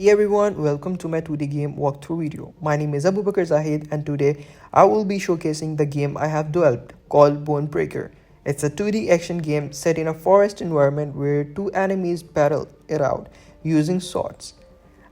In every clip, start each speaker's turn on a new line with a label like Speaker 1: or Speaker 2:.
Speaker 1: Hey everyone, welcome to my 2D game walkthrough video. My name is Abubakar Zahid and today I will be showcasing the game I have developed called BoneBreaker. It's a 2D action game set in a forest environment where two enemies battle it out using swords.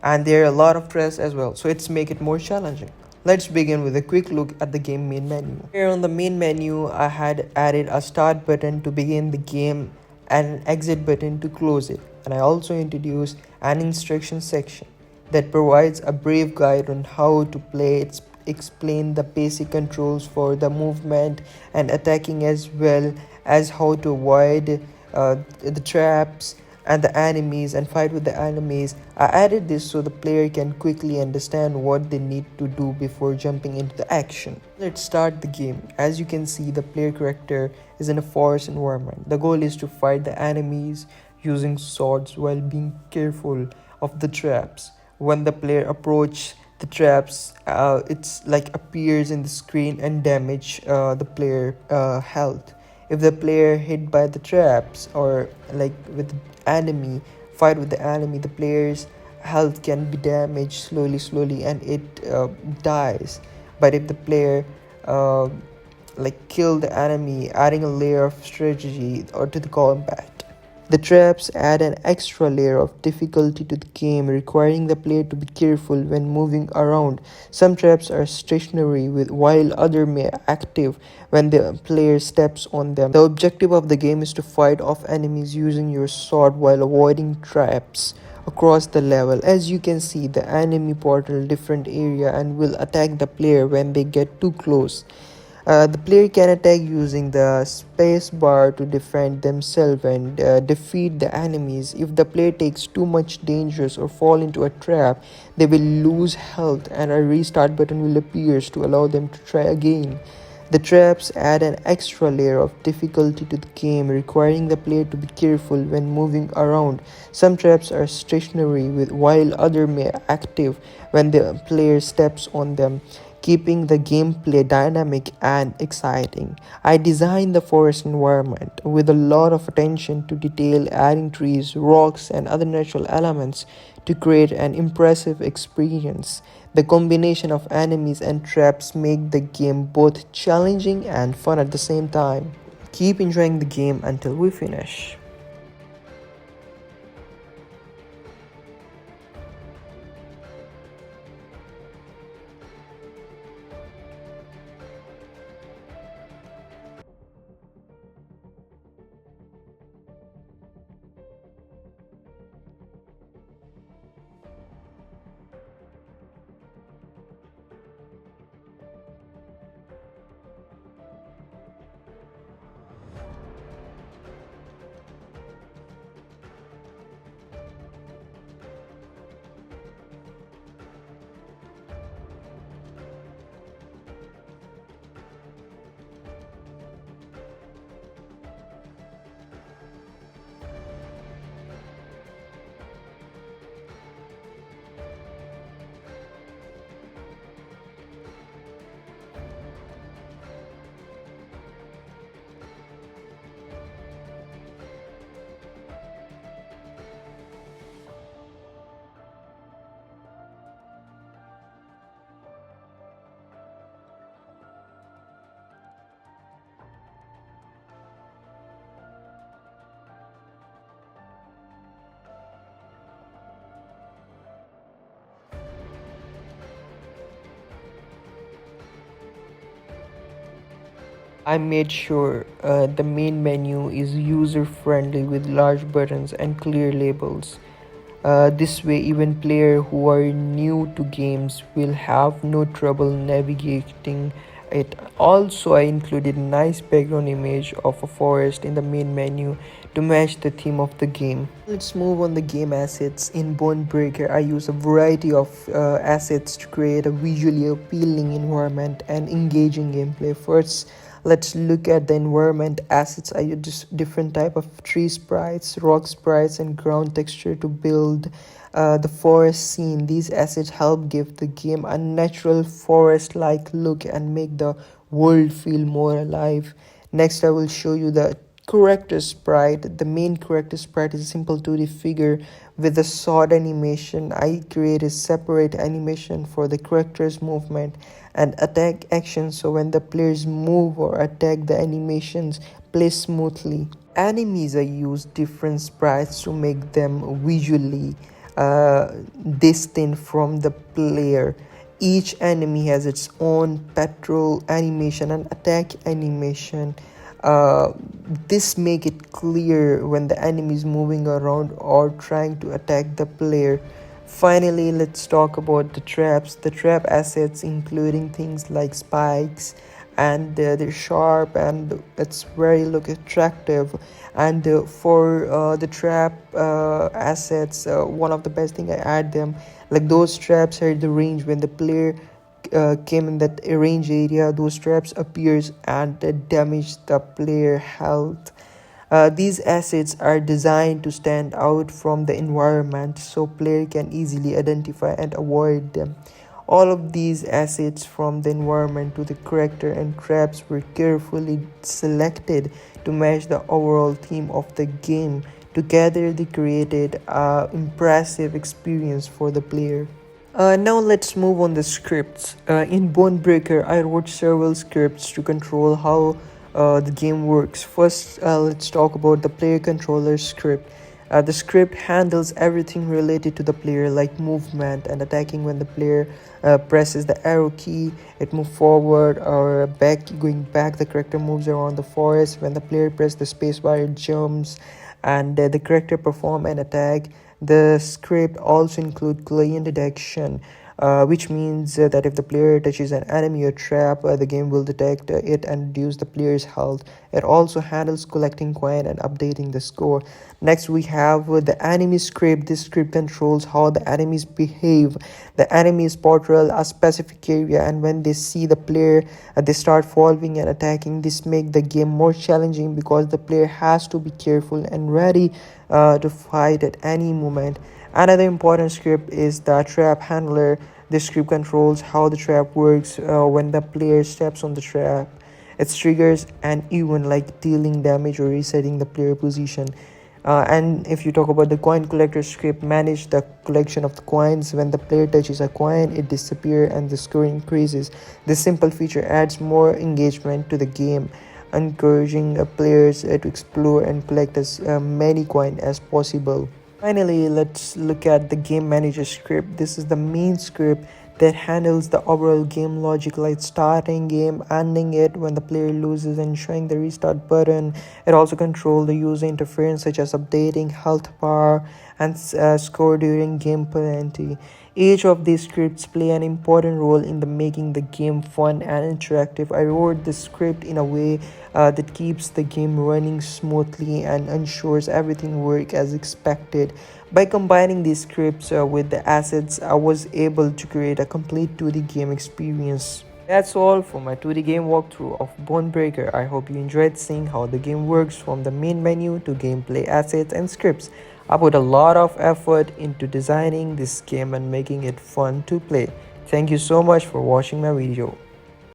Speaker 1: And there are a lot of threats as well, so it's make it more challenging. Let's begin with a quick look at the game main menu. Here on the main menu, I had added a start button to begin the game and an exit button to close it. And I also introduced an instruction section that provides a brief guide on how to play it, explain the basic controls for the movement and attacking, as well as how to avoid the traps and the enemies and fight with the enemies. I added this so the player can quickly understand what they need to do before jumping into the action. Let's start the game. As you can see, the player character is in a forest environment. The goal is to fight the enemies using swords while being careful of the traps. When the player approaches the traps, it's like appears in the screen and damage the player health. If the player hit by the traps or like with the enemy fight with the enemy, the player's health can be damaged slowly and it dies. But if the player uh, kill the enemy, adding a layer of strategy or to the combat. The traps add an extra layer of difficulty to the game, requiring the player to be careful when moving around. Some traps are stationary while others may active when the player steps on them. The objective of the game is to fight off enemies using your sword while avoiding traps across the level. As you can see, the enemy portal different area and will attack the player when they get too close. The player can attack using the space bar to defend themselves and defeat the enemies. If the player takes too much dangers or fall into a trap, they will lose health and a restart button will appear to allow them to try again. The traps add an extra layer of difficulty to the game, requiring the player to be careful when moving around. Some traps are stationary while others may active when the player steps on them, keeping the gameplay dynamic and exciting. I designed the forest environment with a lot of attention to detail, adding trees, rocks, and other natural elements to create an impressive experience. The combination of enemies and traps make the game both challenging and fun at the same time. Keep enjoying the game until we finish. I made sure the main menu is user friendly with large buttons and clear labels. This way, even players who are new to games will have no trouble navigating it. Also, I included a nice background image of a forest in the main menu to match the theme of the game. Let's move on the game assets. In BoneBreaker, I use a variety of assets to create a visually appealing environment and engaging gameplay. First, let's look at the environment assets. I use different type of tree sprites, rock sprites, and ground texture to build the forest scene. These assets help give the game a natural forest-like look and make the world feel more alive. Next, I will show you the character sprite. The main character sprite is a simple 2D figure with a sword animation. I created separate animation for the character's movement and attack action, so when the players move or attack, the animations play smoothly. Enemies I use different sprites to make them visually distinct from the player. Each enemy has its own patrol animation and attack animation. uh, this make it clear when the enemy is moving around or trying to attack the player. Finally, let's talk about the traps. The trap assets including things like spikes, and they're sharp and it's very look attractive. And for the trap assets, one of the best thing I add them, like those traps are the range. When the player came in that range area, those traps appears and damage the player health. These assets are designed to stand out from the environment so player can easily identify and avoid them. All of these assets, from the environment to the character and traps, were carefully selected to match the overall theme of the game. Together they created an impressive experience for the player. Now let's move on the scripts. In BoneBreaker, I wrote several scripts to control how the game works. First, let's talk about the player controller script. The script handles everything related to the player, like movement and attacking. When the player presses the arrow key, it moves forward or back. Going back, the character moves around the forest. When the player presses the spacebar, it jumps, and the character perform an attack. The script also include client detection, which means that if the player touches an enemy or trap, the game will detect it and reduce the player's health. It also handles collecting coin and updating the score. Next, we have the enemy script. This script controls how the enemies behave. The enemies patrol a specific area, and when they see the player, they start following and attacking. This makes the game more challenging because the player has to be careful and ready to fight at any moment. Another important script is the trap handler. This script controls how the trap works. When the player steps on the trap, it triggers an event like dealing damage or resetting the player position. And if you talk about the coin collector script, manage the collection of the coins. When the player touches a coin, it disappears and the score increases. This simple feature adds more engagement to the game, encouraging players to explore and collect as many coins as possible. Finally, let's look at the game manager script. This is the main script that handles the overall game logic, like starting game, ending it when the player loses, and showing the restart button. It also controls the user interference such as updating health bar and score during game penalty. Each of these scripts play an important role in the making the game fun and interactive. I wrote the script in a way that keeps the game running smoothly and ensures everything works as expected. By combining these scripts with the assets, I was able to create a complete 2D game experience. That's all for my 2D game walkthrough of BoneBreaker. I hope you enjoyed seeing how the game works from the main menu to gameplay assets and scripts. I put a lot of effort into designing this game and making it fun to play. Thank you so much for watching my video.